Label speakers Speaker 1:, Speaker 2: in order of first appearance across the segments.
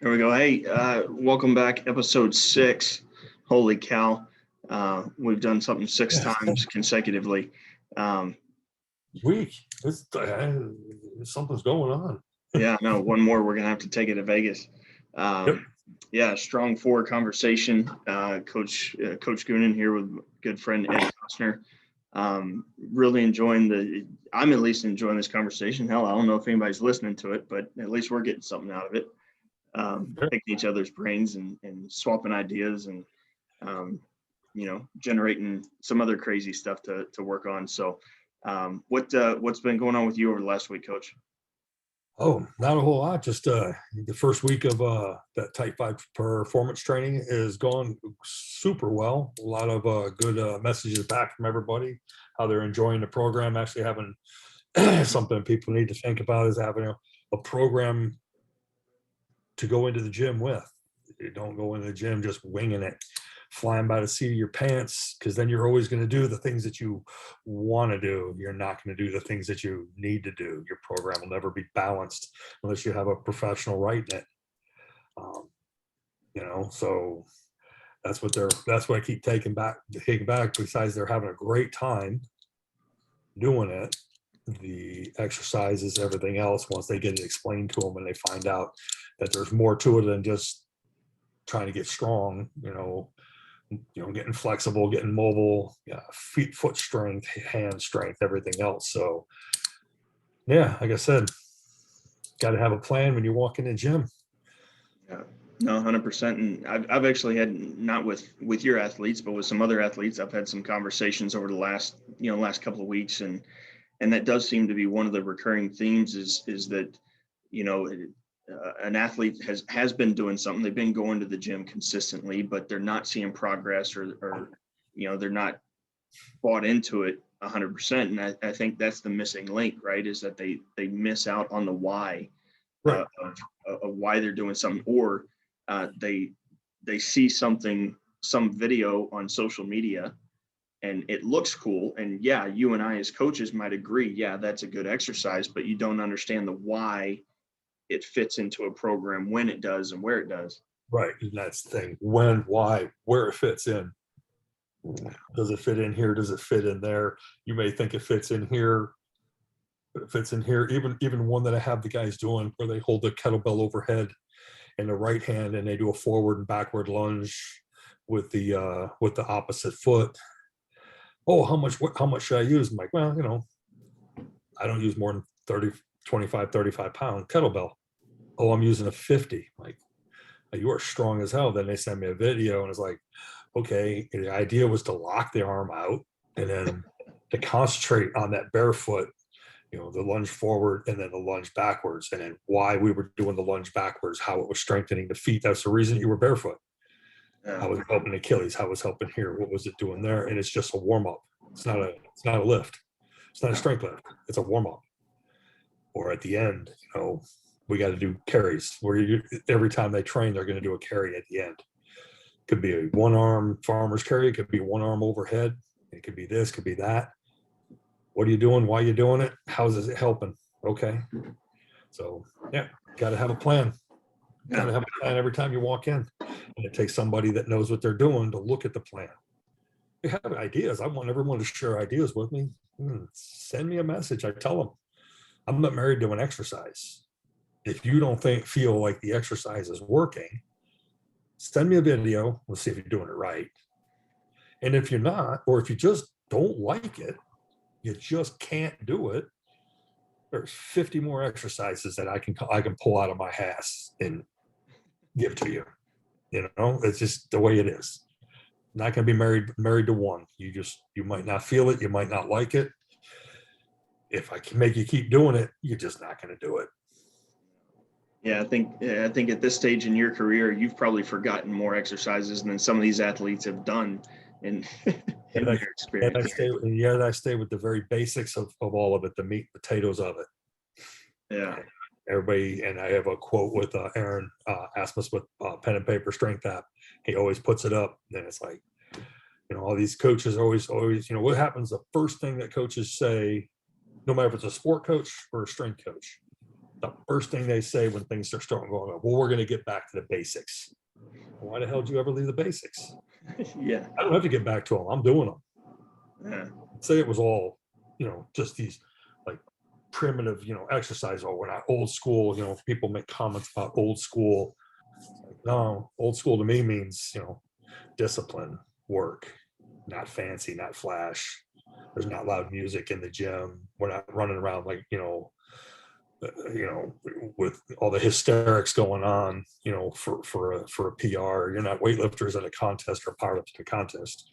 Speaker 1: There we go. Hey, welcome back, episode 6. Holy cow. We've done something six times consecutively. Um,
Speaker 2: Week. Something's going on.
Speaker 1: yeah, no, one more. We're going to have to take it to Vegas.
Speaker 2: Yep.
Speaker 1: Yeah, strong four conversation. Coach Goonan here with good friend Ed Cosner. Really enjoying I'm at least enjoying this conversation. Hell, I don't know if anybody's listening to it, but at least we're getting something out of it. Picking each other's brains and swapping ideas and generating some other crazy stuff to work on. So what's been going on with you over the last week, Coach?
Speaker 2: Oh, not a whole lot. Just the first week of that Type 5 performance training is gone super well. A lot of good messages back from everybody, how they're enjoying the program. Actually having something people need to think about is having a program to go into the gym with. You don't go into the gym just winging it, flying by the seat of your pants, because then you're always going to do the things that you want to do. You're not going to do the things that you need to do. Your program will never be balanced unless you have a professional writing it. So that's what I keep taking back. Besides, they're having a great time doing it. The exercises, everything else, once they get it explained to them and they find out that there's more to it than just trying to get strong, getting flexible, getting mobile, foot strength, hand strength, everything else. So yeah, like I said, got to have a plan when you walk in the gym.
Speaker 1: Yeah, no, 100%. And I've actually had, not with your athletes, but with some other athletes, I've had some conversations over the last couple of weeks, and that does seem to be one of the recurring themes is that, an athlete has been doing something. They've been going to the gym consistently, but they're not seeing progress or they're not bought into it 100%. And I think that's the missing link, right? Is that they miss out on the why
Speaker 2: Right.
Speaker 1: of why they're doing something, or they see some video on social media and it looks cool. And yeah, you and I as coaches might agree, yeah, that's a good exercise, but you don't understand the why it fits into a program, when it does and where it does.
Speaker 2: Right. And that's the thing. When, why, where it fits in. Does it fit in here? Does it fit in there? You may think it fits in here, but it fits in here. Even one that I have the guys doing where they hold the kettlebell overhead in the right hand and they do a forward and backward lunge with the opposite foot. Oh, how much should I use? I'm like, well, I don't use more than 30, 25, 35 pound kettlebell. Oh, I'm using a 50. Like, you are strong as hell. Then they send me a video and it's like, okay, the idea was to lock the arm out and then to concentrate on that barefoot, the lunge forward and then the lunge backwards, and then why we were doing the lunge backwards, how it was strengthening the feet. That's the reason you were barefoot. How was it helping Achilles? How was helping here? What was it doing there? And it's just a warm up. It's not a lift. It's not a strength lift. It's a warm up. Or at the end, we got to do carries where every time they train, they're going to do a carry at the end. Could be a one arm farmer's carry. It could be one arm overhead. It could be this, could be that. What are you doing? Why are you doing it? How is it helping? Okay. So yeah, got to have a plan. Got to have a plan every time you walk in. And it takes somebody that knows what they're doing to look at the plan. You have ideas. I want everyone to share ideas with me. Send me a message. I tell them, I'm not married to an exercise. If you don't feel like the exercise is working, send me a video. We'll see if you're doing it right. And if you're not, or if you just don't like it, you just can't do it, there's 50 more exercises that I can pull out of my ass and give to you. It's just the way it is. Not going to be married to one. You might not feel it. You might not like it. If I can make you keep doing it, you're just not going to do it.
Speaker 1: Yeah, I think at this stage in your career, you've probably forgotten more exercises than some of these athletes have done in their experience.
Speaker 2: I stay with the very basics of all of it, the meat and potatoes of it.
Speaker 1: Yeah.
Speaker 2: Everybody, and I have a quote with Aaron Asmus with Pen and Paper Strength app. He always puts it up, and it's like, all these coaches always, what happens? The first thing that coaches say, no matter if it's a sport coach or a strength coach, the first thing they say when things start starting going on, well, we're going to get back to the basics. Why the hell did you ever leave the basics?
Speaker 1: Yeah.
Speaker 2: I don't have to get back to them. I'm doing them.
Speaker 1: Yeah.
Speaker 2: Say it was all, just these like primitive, exercise. Oh, we're not old school. People make comments about old school. Like, no, old school to me means, discipline, work, not fancy, not flash. There's not loud music in the gym. We're not running around like, with all the hysterics going on, for a PR. You're not weightlifters at a contest or powerlifters at a contest.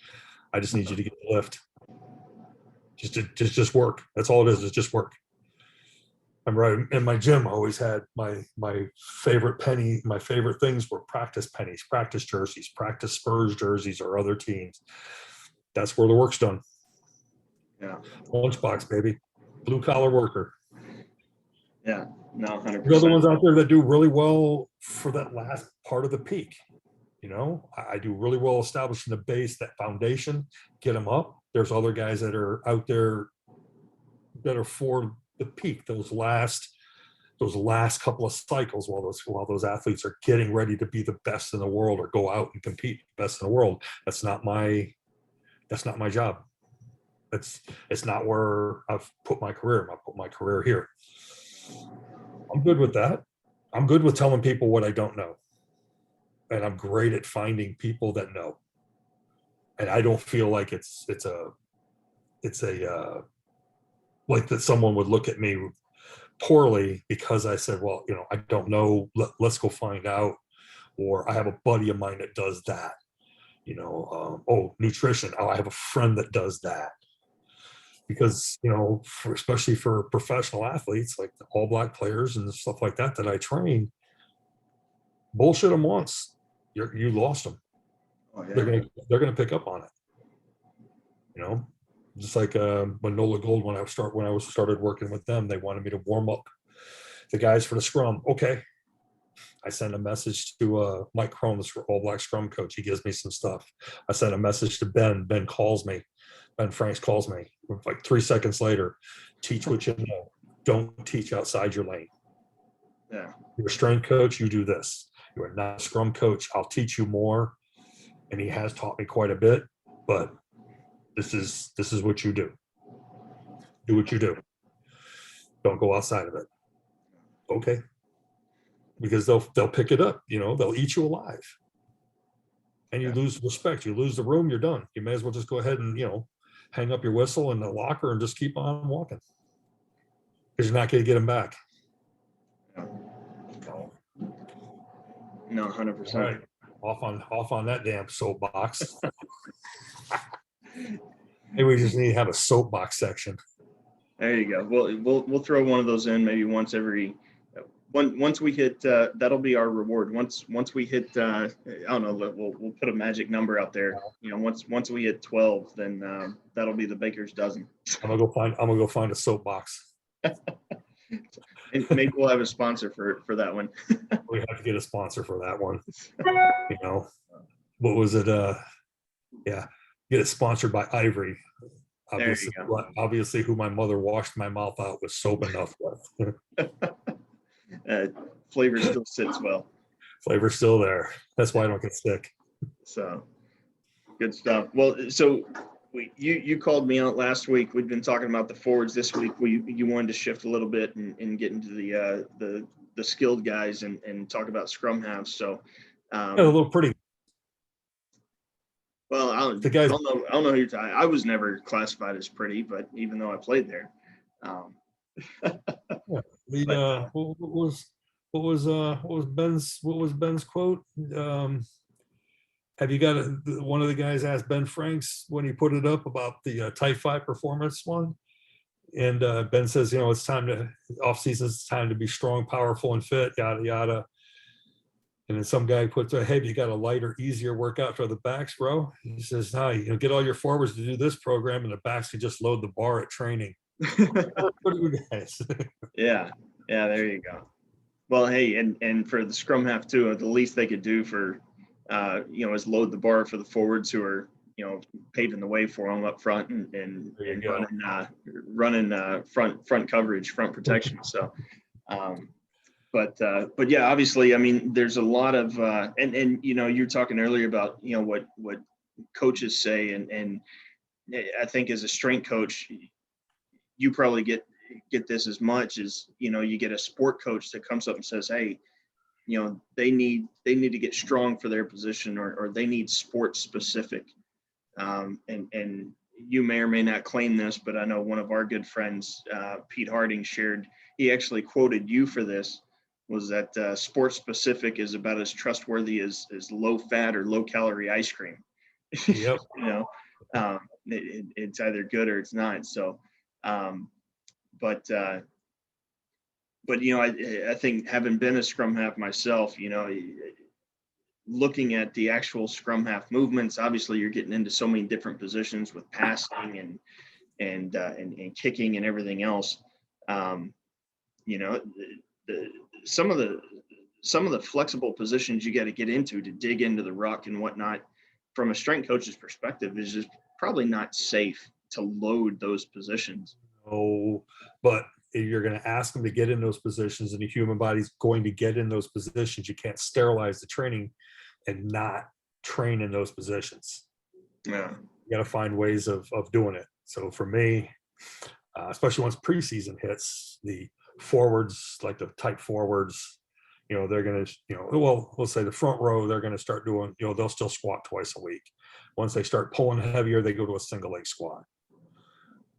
Speaker 2: I just need you to get the lift. Just work. That's all it is. It's just work. I'm right. In my gym, I always had my favorite penny. My favorite things were practice pennies, practice jerseys, practice Spurs jerseys or other teams. That's where the work's done.
Speaker 1: Yeah.
Speaker 2: Lunchbox, baby. Blue collar worker.
Speaker 1: Yeah. No, 100%.
Speaker 2: The other ones out there that do really well for that last part of the peak. I do really well establishing the base, that foundation, get them up. There's other guys that are out there that are for the peak, those last couple of cycles while those athletes are getting ready to be the best in the world or go out and compete best in the world. That's not my job. It's not where I've put my career. I put my career here. I'm good with that. I'm good with telling people what I don't know. And I'm great at finding people that know. And I don't feel like it's like that someone would look at me poorly because I said, well, I don't know, let's go find out. Or I have a buddy of mine that does that, nutrition. Oh, I have a friend that does that. Because, especially for professional athletes, like the All Black players and stuff like that I train, bullshit them once, you lost them.
Speaker 1: Oh, yeah.
Speaker 2: They're gonna pick up on it. Just like when Nola Gold, when I started working with them, they wanted me to warm up the guys for the scrum. Okay, I send a message to Mike Crone, the All Black scrum coach. He gives me some stuff. I send a message to Ben. Ben calls me. Ben Franks calls me. Like 3 seconds later, teach what you know. Don't teach outside your lane.
Speaker 1: Yeah.
Speaker 2: You're a strength coach, you do this. You are not a scrum coach. I'll teach you more. And he has taught me quite a bit, but this is what you do. Do what you do. Don't go outside of it. Okay. Because they'll pick it up, they'll eat you alive. And you lose respect. You lose the room, you're done. You may as well just go ahead and, hang up your whistle in the locker and just keep on walking. Because you're not going to get them back.
Speaker 1: No, 100%.
Speaker 2: All right. Off on that damn soapbox. Maybe we just need to have a soapbox section.
Speaker 1: There you go. We'll throw one of those in maybe once we hit that'll be our reward. Once we hit I don't know, we'll put a magic number out there. Once we hit 12, then that'll be the baker's dozen.
Speaker 2: I'm gonna go find a soapbox.
Speaker 1: Maybe we'll have a sponsor for that one.
Speaker 2: We have to get a sponsor for that one. What was it? Yeah, get it sponsored by Ivory. Obviously, who my mother washed my mouth out with soap enough with.
Speaker 1: Flavor still sits well.
Speaker 2: Flavor's still there. That's why I don't get sick.
Speaker 1: So good stuff. Well, so you called me out last week. We've been talking about the forwards this week. You wanted to shift a little bit and get into the skilled guys and talk about scrum halves. So
Speaker 2: a little pretty.
Speaker 1: Well, I don't know who you're talking. I was never classified as pretty, but even though I played there.
Speaker 2: What was Ben's quote? Have you got one of the guys asked Ben Franks when he put it up about the Type 5 performance one? And Ben says, it's time off season, it's time to be strong, powerful, and fit, yada, yada. And then some guy puts, hey, you got a lighter, easier workout for the backs, bro? He says, no, get all your forwards to do this program and the backs can just load the bar at training. What do you guys?
Speaker 1: Yeah, there you go. Well, hey, and for the scrum half too, the least they could do for, is load the bar for the forwards who are, paving the way for them up front and running front coverage, front protection. So, but yeah, obviously, I mean, there's a lot of, and, you know, you're talking earlier about, you know, what coaches say. And I think as a strength coach, you probably get this as much as, you know, you get a sport coach that comes up and says, hey, you know, they need to get strong for their position, or they need sports specific. And you may or may not claim this, but I know one of our good friends, Pete Harding, shared, he actually quoted you for this, was that sports specific is about as trustworthy as low fat or low calorie ice cream.
Speaker 2: Yep.
Speaker 1: You know, it's either good or it's not. So, um, but you know, I think, having been a scrum half myself, you know, looking at the actual scrum half movements, obviously you're getting into so many different positions with passing and kicking and everything else. You know, the some of the flexible positions you got to get into to dig into the ruck and whatnot, from a strength coach's perspective, is just probably not safe to load those positions.
Speaker 2: Oh, but if you're going to ask them to get in those positions, and the human body's going to get in those positions, you can't sterilize the training and not train in those positions.
Speaker 1: Yeah.
Speaker 2: You got to find ways of doing it. So for me, especially once preseason hits, the forwards, like the tight forwards, you know, they're going to, you know, well, let's say the front row, they're going to start doing, you know, they'll still squat twice a week. Once they start pulling heavier, they go to a single leg squat.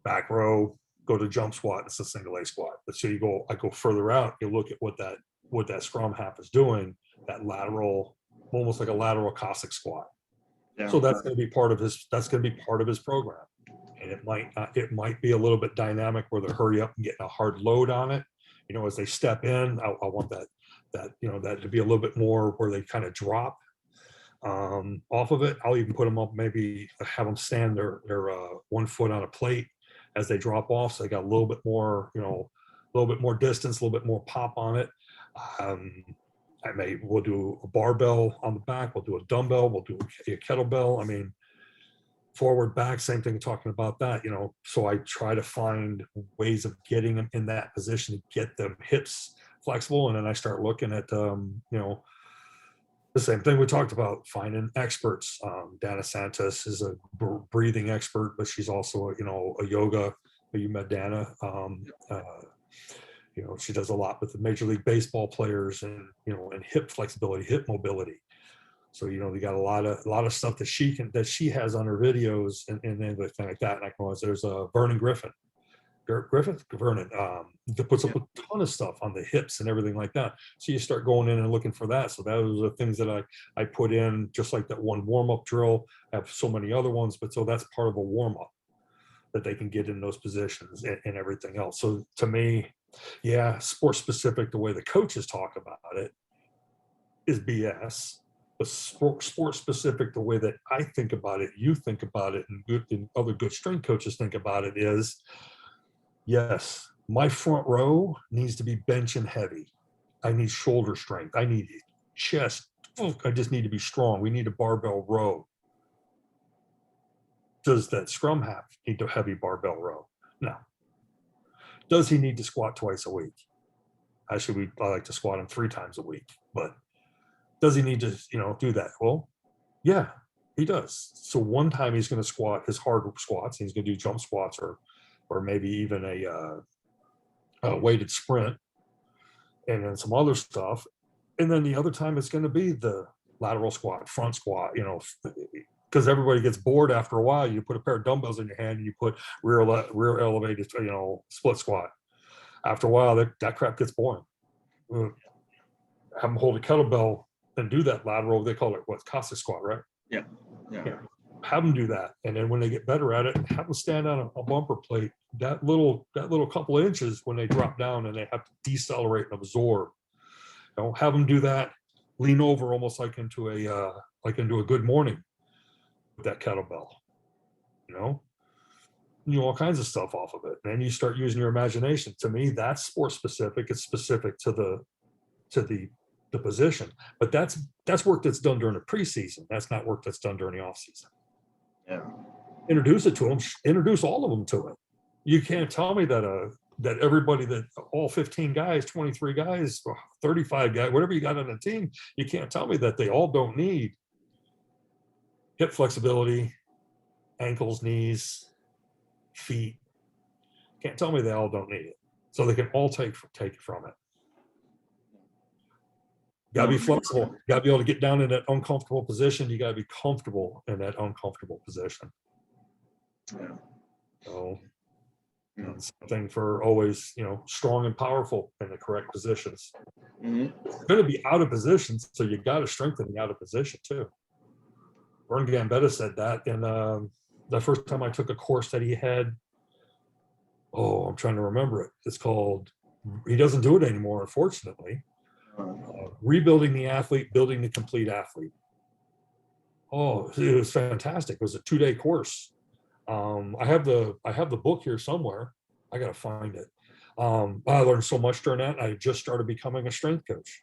Speaker 2: Back row, go to jump squat. It's a single leg squat. But so I go further out, you look at what that scrum half is doing, that lateral, almost like a lateral Cossack squat.
Speaker 1: Yeah.
Speaker 2: So that's going to be part of his program. And it might be a little bit dynamic where they hurry up and getting a hard load on it. You know, as they step in, I want that, you know, that to be a little bit more where they kind of drop off of it. I'll even put them up, maybe have them stand their 1 foot on a plate as they drop off. So they got a little bit more, you know, a little bit more distance, a little bit more pop on it. We'll do a barbell on the back. We'll do a dumbbell. We'll do a kettlebell. I mean, forward, back, same thing, talking about that, you know. So I try to find ways of getting them in that position to get them hips flexible. And then I start looking at, you know, the same thing we talked about, finding experts. Dana Santos is a breathing expert, but she's also, you know, a yoga. You met Dana. You know, she does a lot with the Major League Baseball players, and, you know, and hip flexibility, hip mobility. So, you know, they got a lot of stuff that she has on her videos and everything like that. And I can, there's a Vernon Griffin, that puts up a ton of stuff on the hips and everything like that. So you start going in and looking for that. So those are the things that I put in, just like that one warm-up drill. I have so many other ones, but so that's part of a warm-up that they can get in those positions and everything else. So to me, yeah, sport specific, the way the coaches talk about it is BS. But sport specific, the way that I think about it, you think about it, and other good strength coaches think about it is, yes, my front row needs to be bench and heavy. I need shoulder strength. I need chest. I just need to be strong. We need a barbell row. Does that scrum half need a heavy barbell row? No. Does he need to squat twice a week? Actually, I like to squat him 3 times a week. But does he need to, you know, do that? Well, yeah, he does. So one time he's going to squat his hard squats. He's going to do jump squats or maybe even a weighted sprint, and then some other stuff. And then the other time it's going to be the lateral squat, front squat, you know, because everybody gets bored after a while. You put a pair of dumbbells in your hand and you put rear elevated, you know, split squat. After a while, that crap gets boring. Have them hold a kettlebell and do that lateral. They call it Cossack squat, right?
Speaker 1: Yeah. Yeah.
Speaker 2: Have them do that, and then when they get better at it, have them stand on a bumper plate. That little couple of inches when they drop down and they have to decelerate and absorb. You know, have them do that. Lean over almost like into a good morning with that kettlebell. You know, all kinds of stuff off of it. And then you start using your imagination. To me, that's sport specific. It's specific to the position, but that's work that's done during the preseason. That's not work that's done during the off season.
Speaker 1: Yeah.
Speaker 2: Introduce it to them. Introduce all of them to it. You can't tell me that that everybody, that all 15 guys, 23 guys, 35 guys, whatever you got on the team, you can't tell me that they all don't need hip flexibility, ankles, knees, feet. Can't tell me they all don't need it. So they can all take from it. Got to be flexible. Got to be able to get down in that uncomfortable position. You got to be comfortable in that uncomfortable position.
Speaker 1: Yeah.
Speaker 2: So something for always, strong and powerful in the correct positions. It's going to be out of position, so you got to strengthen the out of position too. Vern Gambetta said that in the first time I took a course that he had. Oh, I'm trying to remember it. It's called, he doesn't do it anymore, unfortunately. Rebuilding the athlete, building the complete athlete. Oh, it was fantastic. It was a 2-day course. I have the book here somewhere. I got to find it. I learned so much during that. I just started becoming a strength coach.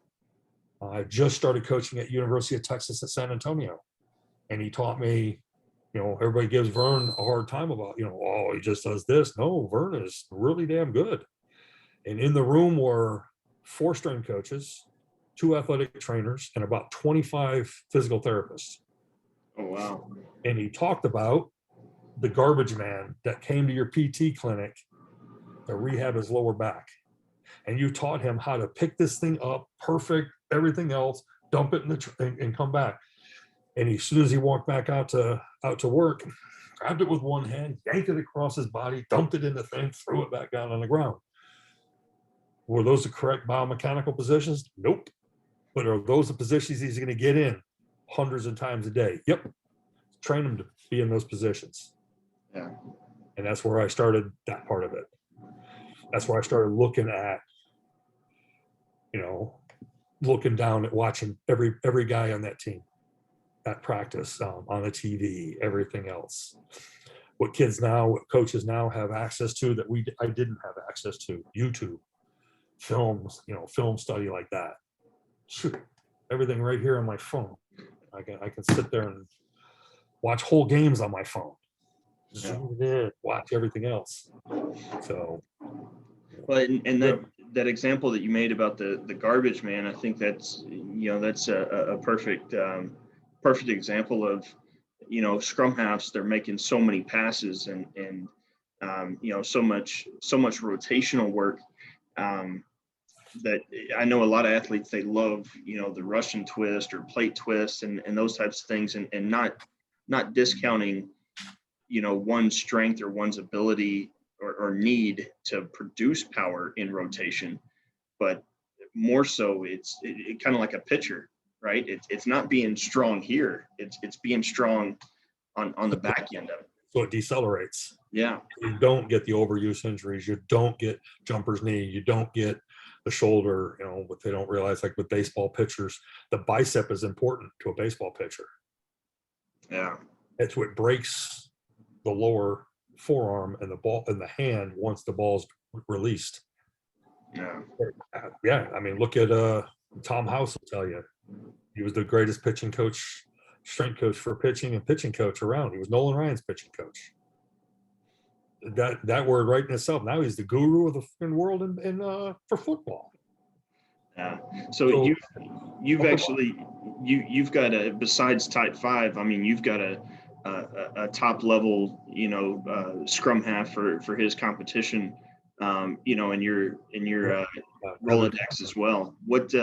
Speaker 2: I just started coaching at University of Texas at San Antonio. And he taught me, everybody gives Vern a hard time about, oh, he just does this. No, Vern is really damn good. And in the room were 4 strength coaches, 2 athletic trainers, and about 25 physical therapists.
Speaker 1: Oh, wow.
Speaker 2: And he talked about the garbage man that came to your PT clinic to rehab his lower back. And you taught him how to pick this thing up, perfect, everything else, dump it in and come back. And as soon as he walked back out to work, grabbed it with one hand, yanked it across his body, dumped it in the thing, threw it back down on the ground. Were those the correct biomechanical positions? Nope. But are those the positions he's going to get in hundreds of times a day? Yep. Train him to be in those positions.
Speaker 1: Yeah.
Speaker 2: And that's where I started that part of it. That's where I started looking at, looking down at watching every guy on that team at practice, on the TV, everything else. What coaches now have access to that I didn't have access to. YouTube, films, film study like that. Shoot, everything right here on my phone. I can sit there and watch whole games on my phone. Zoom in, watch everything else. So,
Speaker 1: well, and that example that you made about the garbage man, I think that's a perfect example of Scrumhalfs. They're making so many passes and so much rotational work. That I know a lot of athletes, they love, the Russian twist or plate twist and those types of things, and not discounting, one's strength or one's ability or need to produce power in rotation, but more so it's kind of like a pitcher, right? It's not being strong here. It's being strong on the back end of it.
Speaker 2: So it decelerates.
Speaker 1: Yeah.
Speaker 2: You don't get the overuse injuries. You don't get jumper's knee. You don't get the shoulder, what they don't realize, like with baseball pitchers, the bicep is important to a baseball pitcher.
Speaker 1: Yeah.
Speaker 2: It's what breaks the lower forearm and the ball in the hand once the ball's released.
Speaker 1: Yeah.
Speaker 2: Yeah. I mean, look at Tom House will tell you. He was the greatest pitching coach, strength coach for pitching and pitching coach around. He was Nolan Ryan's pitching coach. That word right in itself. Now he's the guru of the world in for football.
Speaker 1: Yeah. So you've actually you've got besides type 5. I mean, you've got a top level Scrumhalf for his competition. In your Rolodex as well. What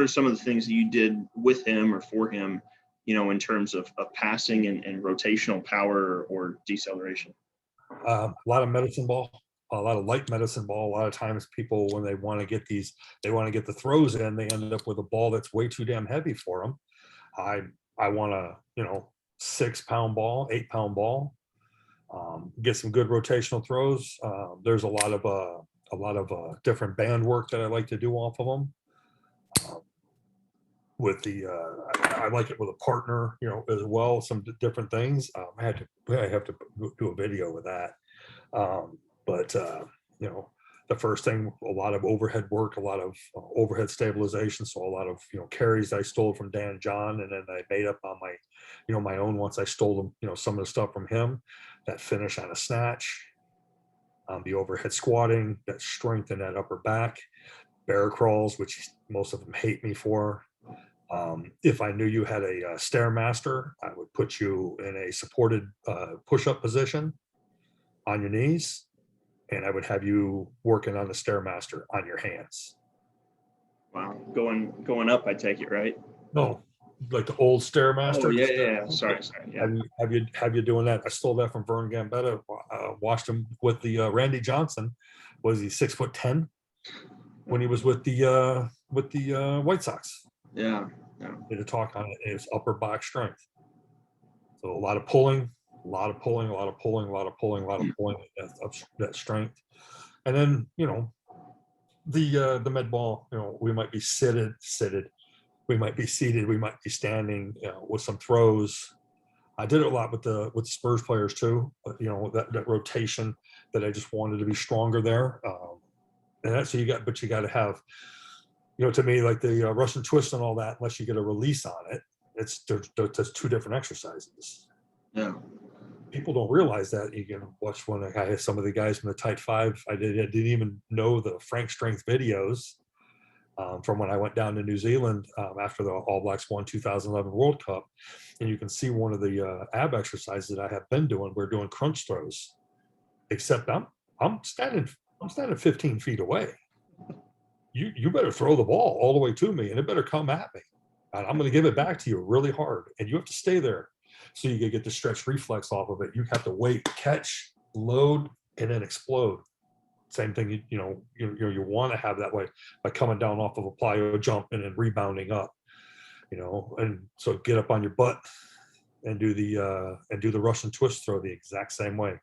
Speaker 1: are some of the things that you did with him or for him, in terms of passing and rotational power or deceleration?
Speaker 2: A lot of medicine ball, a lot of light medicine ball. A lot of times people, when they want to get the throws in, they end up with a ball that's way too damn heavy for them. I want a 6-pound ball, 8-pound ball. Get some good rotational throws. There's a lot of different band work that I like to do off of them. With I like it with a partner, as well. Some different things. I have to do a video with that. But the first thing, a lot of overhead work, a lot of overhead stabilization. So a lot of carries I stole from Dan John, and then I made up on my my own once I stole them. Some of the stuff from him. That finish on a snatch. The overhead squatting, that strength in that upper back, bear crawls, which most of them hate me for. If I knew you had a Stairmaster, I would put you in a supported push-up position on your knees, and I would have you working on the Stairmaster on your hands.
Speaker 1: Wow, going up, I take it, right?
Speaker 2: No, like the old Stairmaster.
Speaker 1: Oh yeah. Sorry. Yeah.
Speaker 2: Have you doing that? I stole that from Vern Gambetta. Watched him with the Randy Johnson. Was he 6'10" when he was with the White Sox?
Speaker 1: Yeah.
Speaker 2: Did a talk on it. It's upper back strength. So a lot of pulling, a lot of pulling, a lot of pulling, a lot of pulling, a lot of pulling. That strength, and then the med ball. We might be seated. We might be seated. We might be standing. With some throws. I did it a lot with the Spurs players too. That rotation that I just wanted to be stronger there. And that's so you got to have. To me, like the Russian twist and all that, unless you get a release on it, it's there's two different exercises.
Speaker 1: Yeah.
Speaker 2: People don't realize that. You can watch when I had some of the guys from the Tight Five. I didn't even know the Frank Strength videos from when I went down to New Zealand after the All Blacks won 2011 World Cup, and you can see one of the ab exercises that I have been doing. We're doing crunch throws, except I'm standing 15 feet away. You better throw the ball all the way to me, and it better come at me. And I'm going to give it back to you really hard, and you have to stay there so you can get the stretch reflex off of it. You have to wait, catch, load, and then explode. Same thing, you want to have that way by coming down off of a plyo jump and then rebounding up, and so get up on your butt and do the Russian twist throw the exact same way.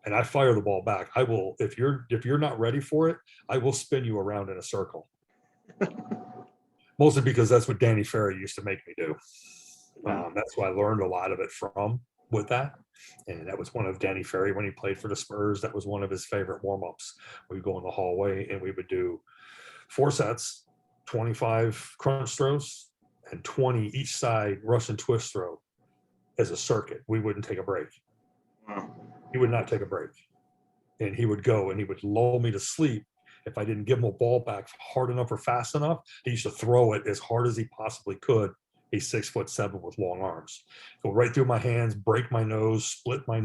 Speaker 2: And I fire the ball back. I will, if you're not ready for it, I will spin you around in a circle. Mostly because that's what Danny Ferry used to make me do. That's why I learned a lot of it from with that. And that was one of Danny Ferry when he played for the Spurs. That was one of his favorite warm-ups. We'd go in the hallway and we would do 4 sets, 25 crunch throws, and 20 each side Russian twist throw as a circuit. We wouldn't take a break.
Speaker 1: Wow.
Speaker 2: He would not take a break. And he would go and he would lull me to sleep if I didn't give him a ball back hard enough or fast enough. He used to throw it as hard as he possibly could. He's 6'7" with long arms. Go right through my hands, break my nose, split my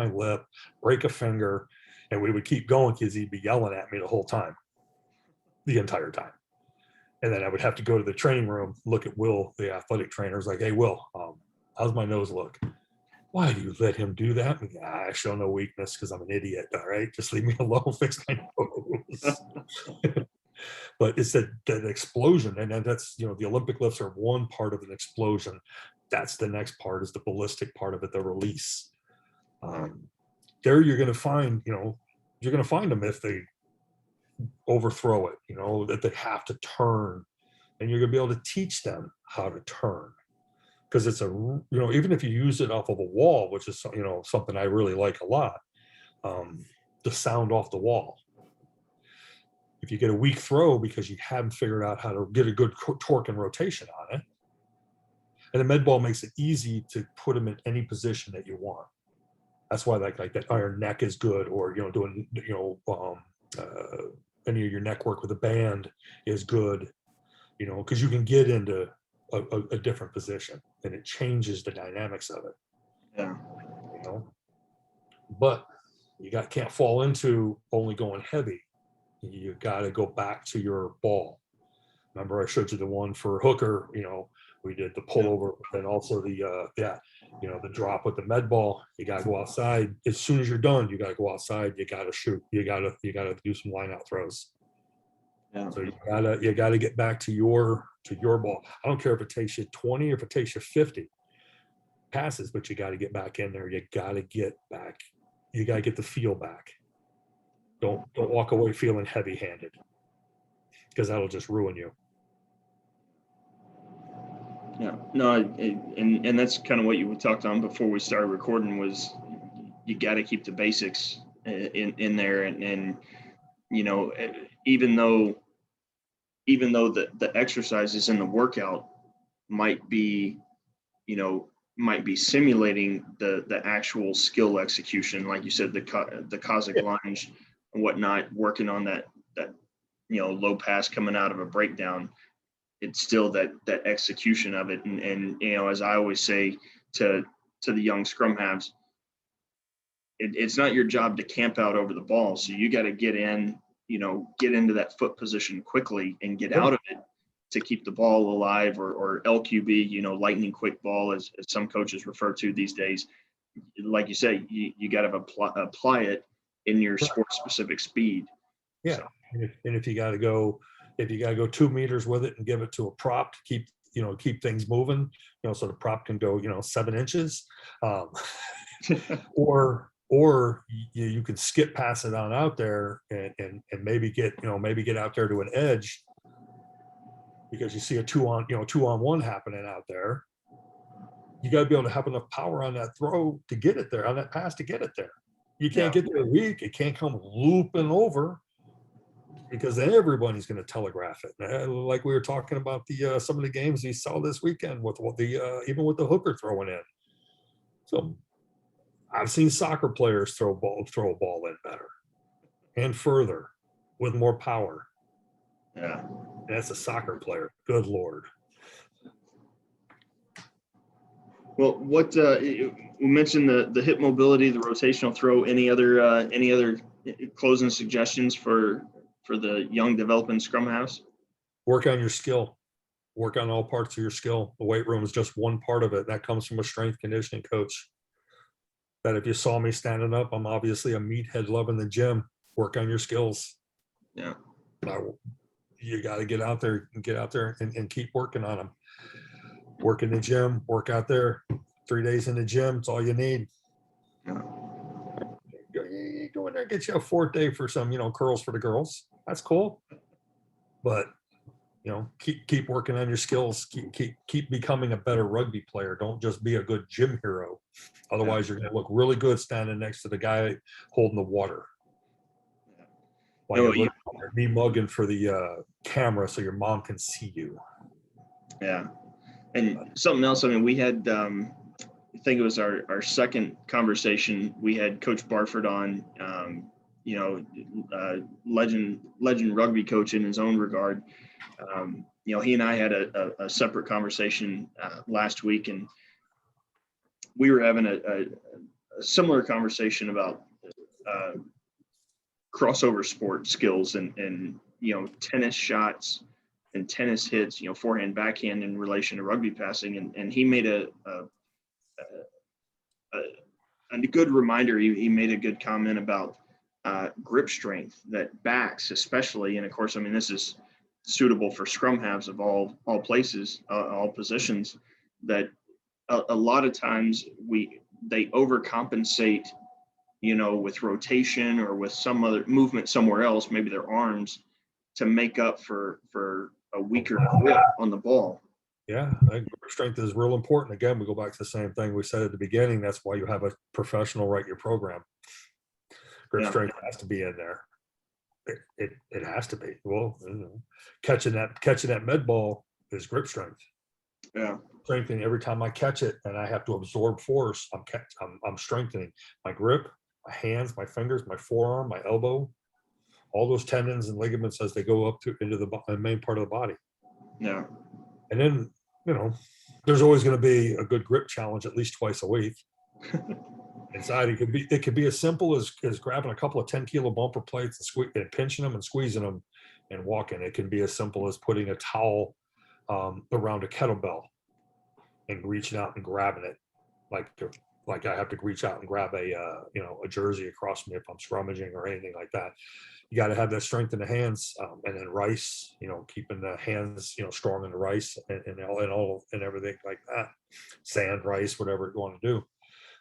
Speaker 2: lip, break a finger. And we would keep going because he'd be yelling at me the entire time. And then I would have to go to the training room, look at Will, the athletic trainer. Like, hey, Will, how's my nose look? Why do you let him do that? I show no weakness because I'm an idiot. All right, just leave me alone. Fix my nose. But it's that explosion, and that's the Olympic lifts are one part of an explosion. That's the next part is the ballistic part of it, the release. There you're going to find them if they overthrow it. That they have to turn, and you're going to be able to teach them how to turn. Because it's even if you use it off of a wall, which is something I really like a lot, the sound off the wall. If you get a weak throw because you haven't figured out how to get a good torque and rotation on it, and the med ball makes it easy to put them in any position that you want. That's why like that iron neck is good, or doing any of your neck work with a band is good, because you can get into a different position and it changes the dynamics of it.
Speaker 1: Yeah.
Speaker 2: But you can't fall into only going heavy. You got to go back to your ball. Remember I showed you the one for Hooker, we did the pullover and also the drop with the med ball. You got to go outside. As soon as you're done, you got to go outside. You got to shoot. You got to do some line out throws. Yeah. So you gotta get back to your ball. I don't care if it takes you 20 or if it takes you 50 passes, but you got to get back in there. You got to get back. You got to get the feel back. Don't walk away feeling heavy-handed, because that'll just ruin you.
Speaker 1: Yeah, no, and that's kind of what you talked on before we started recording, was you got to keep the basics in there, and even though the exercises in the workout might be might be simulating the actual skill execution, like you said, the Cossack lunge and whatnot, working on that low pass coming out of a breakdown. It's still that execution of it, and as I always say to the young scrum halves, it's not your job to camp out over the ball. So you got to get into that foot position quickly and get out of it to keep the ball alive, or LQB, lightning quick ball, as some coaches refer to these days. Like you say, you got to apply it in your sport specific speed.
Speaker 2: Yeah. So. And if you got to go 2 meters with it and give it to a prop to keep things moving, so the prop can go, 7 inches, or you can skip pass it on out there and maybe get out there to an edge, because you see a 2-on-1 happening out there. You got to be able to have enough power on that throw to get it there, on that pass to get it there. You can't get there weak. It can't come looping over, because then everybody's going to telegraph it. Like we were talking about some of the games we saw this weekend with even with the hooker throwing in. So I've seen soccer players throw a ball in better and further with more power.
Speaker 1: Yeah,
Speaker 2: and that's a soccer player. Good Lord.
Speaker 1: Well, what we mentioned the hip mobility, the rotational throw. Any other closing suggestions for the young developing scrum halves?
Speaker 2: Work on your skill. Work on all parts of your skill. The weight room is just one part of it. That comes from a strength conditioning coach. That if you saw me standing up, I'm obviously a meathead loving the gym. Work on your skills.
Speaker 1: Yeah.
Speaker 2: You got to get out there and keep working on them. Work in the gym, work out there. 3 days in the gym, it's all you need.
Speaker 1: Yeah.
Speaker 2: You go in there and get you a 4th day for some, curls for the girls. That's cool. But keep working on your skills. Keep becoming a better rugby player. Don't just be a good gym hero. Otherwise, you're going to look really good standing next to the guy holding the water. While you're me mugging for the camera so your mom can see you.
Speaker 1: Yeah. And something else, we had, I think it was our second conversation, we had Coach Barford on, legend rugby coach in his own regard. He and I had a separate conversation last week, and we were having a similar conversation about crossover sport skills and tennis shots and tennis hits, forehand, backhand in relation to rugby passing. And he made a good reminder. He made a good comment about grip strength, that backs especially, and of course, this is suitable for scrum halves of all places, all positions, that a lot of times they overcompensate, with rotation or with some other movement somewhere else, maybe their arms, to make up for a weaker grip on the ball.
Speaker 2: Yeah, grip strength is real important. Again, we go back to the same thing we said at the beginning. That's why you have a professional write your program. Grip strength has to be in there. It has to be. Well, catching that med ball is grip strength.
Speaker 1: Yeah.
Speaker 2: Strengthening every time I catch it, and I have to absorb force. I'm strengthening my grip, my hands, my fingers, my forearm, my elbow, all those tendons and ligaments as they go up into the main part of the body.
Speaker 1: Yeah.
Speaker 2: And then, there's always going to be a good grip challenge at least twice a week. Inside, it could be as simple as grabbing a couple of 10-kilo bumper plates and pinching them and squeezing them and walking. It can be as simple as putting a towel around a kettlebell and reaching out and grabbing it, like I have to reach out and grab a jersey across me if I'm scrummaging or anything like that. You got to have that strength in the hands, and then rice, keeping the hands, strong in the rice and everything like that. Sand, rice, whatever you want to do.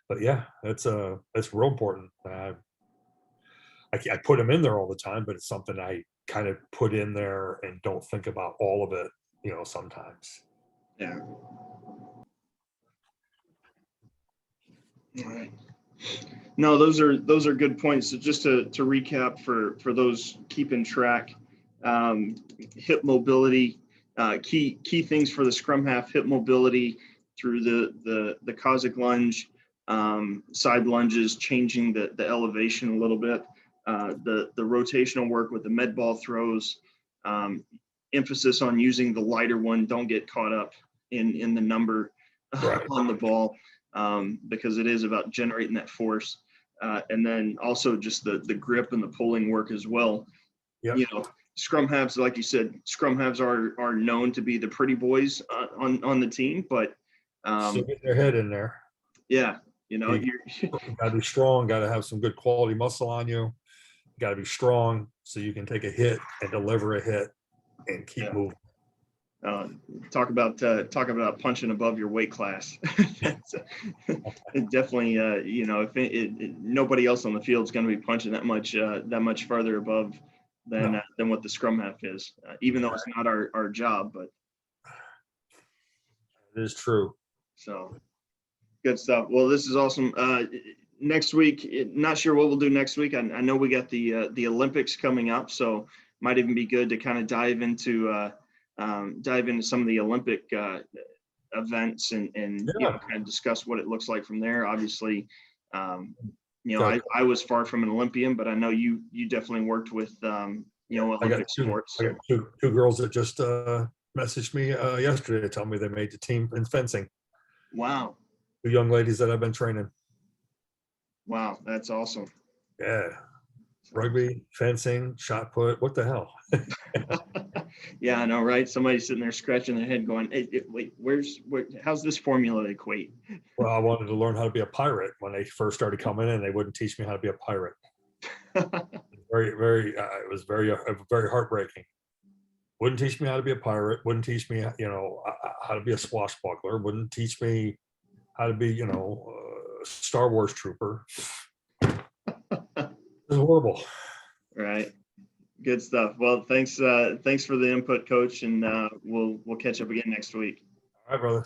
Speaker 2: But yeah, that's real important. I put them in there all the time, but it's something I kind of put in there and don't think about all of it, sometimes.
Speaker 1: Yeah. All right. No, those are good points. So just to recap for those keeping track, hip mobility, key things for the scrum half: hip mobility, through the Cossack lunge, side lunges, changing the elevation a little bit, the rotational work with the med ball throws, emphasis on using the lighter one. Don't get caught up in the number
Speaker 2: Right.
Speaker 1: on the ball, because it is about generating that force. And then also just the grip and the pulling work as well.
Speaker 2: Yep.
Speaker 1: You know, scrum halves, like you said, scrum halves are known to be the pretty boys on the team, but
Speaker 2: Still get their head in there.
Speaker 1: yeah, you know,
Speaker 2: You gotta be strong, gotta have some good quality muscle on you. Gotta be strong so you can take a hit and deliver a hit and keep
Speaker 1: Yeah.
Speaker 2: moving.
Speaker 1: talk about punching above your weight class. It definitely, you know, if nobody else on the field is going to be punching that much farther above than what the scrum half is, even though it's not our job. But
Speaker 2: it is true.
Speaker 1: So good stuff. Well, this is awesome. Next week, not sure what we'll do next week. I know we got the Olympics coming up, so might even be good to kind of dive into some of the Olympic events and you know, kind of discuss what it looks like from there. Obviously, you know, I was far from an Olympian, but I know you definitely worked with you know, Olympic sports.
Speaker 2: I got two girls that just messaged me yesterday to tell me they made the team in fencing.
Speaker 1: Wow.
Speaker 2: 2 young ladies that I've been training.
Speaker 1: Wow, that's awesome.
Speaker 2: Yeah. Rugby, fencing, shot put, what the hell?
Speaker 1: Yeah, I know, right? Somebody's sitting there scratching their head going, hey, wait, how's this formula equate?
Speaker 2: Well, I wanted to learn how to be a pirate when they first started coming in. They wouldn't teach me how to be a pirate. It was very heartbreaking. Wouldn't teach me how to be a pirate. Wouldn't teach me, you know, how to be a swashbuckler. Wouldn't teach me how to be, you know, a Star Wars trooper. It was horrible.
Speaker 1: Right. Good stuff. Well, thanks for the input, Coach, and we'll catch up again next week.
Speaker 2: All right, brother.